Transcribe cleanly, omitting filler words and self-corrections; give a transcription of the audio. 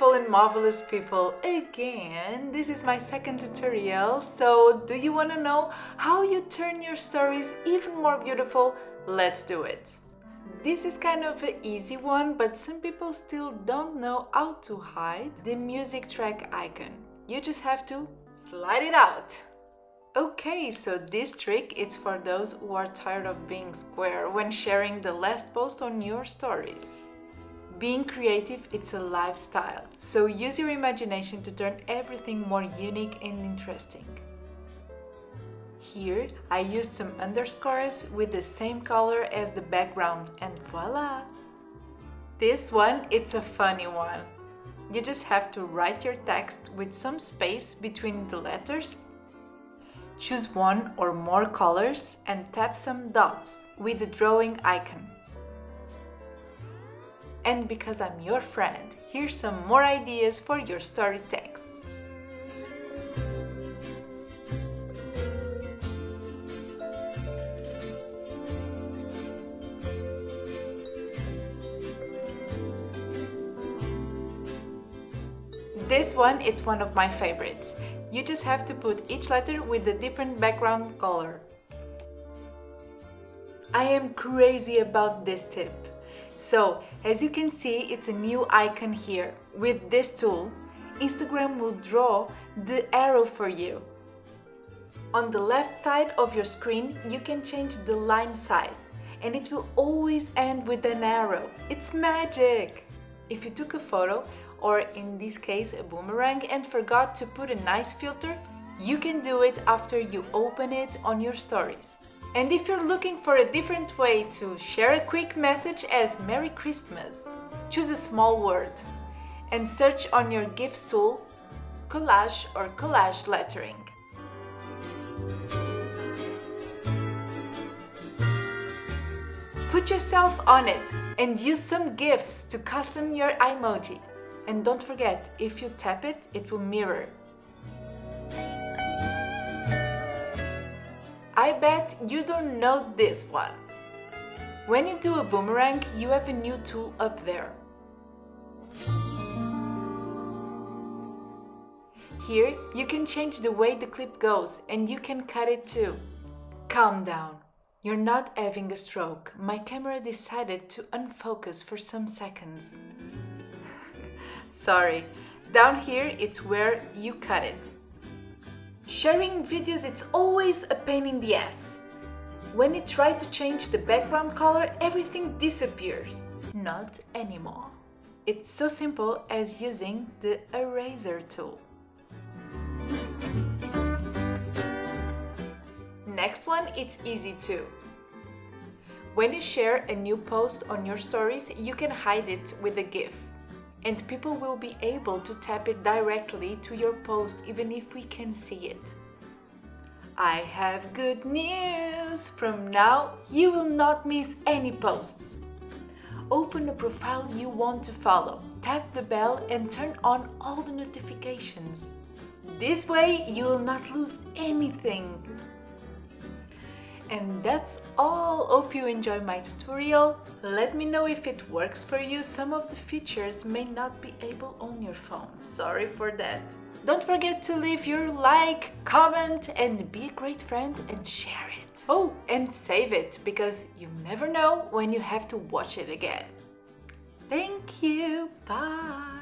beautiful and marvelous people, again, this is my second tutorial. So do you want to know how you turn your stories even more beautiful? Let's do it. This is kind of an easy one, but some people still don't know how to hide the music track icon. You just have to slide it out. Okay, so this trick is for those who are tired of being square when sharing the last post on your stories. Being creative, it's a lifestyle, so use your imagination to turn everything more unique and interesting. Here, I used some underscores with the same color as the background, and voila! This one, it's a funny one. You just have to write your text with some space between the letters. Choose one or more colors and tap some dots with the drawing icon. And because I'm your friend, here's some more ideas for your story texts. This one, it's one of my favorites. You just have to put each letter with a different background color. I am crazy about this tip. So, as you can see, it's a new icon here. With this tool, Instagram will draw the arrow for you. On the left side of your screen, you can change the line size, and it will always end with an arrow. It's magic! If you took a photo, or in this case a boomerang, and forgot to put a nice filter, you can do it after you open it on your stories. And if you're looking for a different way to share a quick message as Merry Christmas, choose a small word and search on your GIFs tool, collage or collage lettering. Put yourself on it and use some GIFs to custom your emoji. And don't forget, if you tap it, it will mirror. I bet you don't know this one. When you do a boomerang, you have a new tool up there. Here, you can change the way the clip goes, and you can cut it too. Calm down. You're not having a stroke. My camera decided to unfocus for some seconds. Sorry. Down here, it's where you cut it. Sharing videos, it's always a pain in the ass. When you try to change the background color, everything disappears. Not anymore. It's so simple as using the eraser tool. Next one, it's easy too. When you share a new post on your stories, you can hide it with a GIF. And people will be able to tap it directly to your post even if we can see it. I have good news! From now, you will not miss any posts. Open a profile you want to follow, tap the bell and turn on all the notifications. This way, you will not lose anything. And that's all. Hope you enjoy my tutorial. Let me know if it works for you. Some of the features may not be able on your phone. Sorry for that. Don't forget to leave your like, comment, and be a great friend and share it. Oh, and save it, because you never know when you have to watch it again. Thank you. Bye.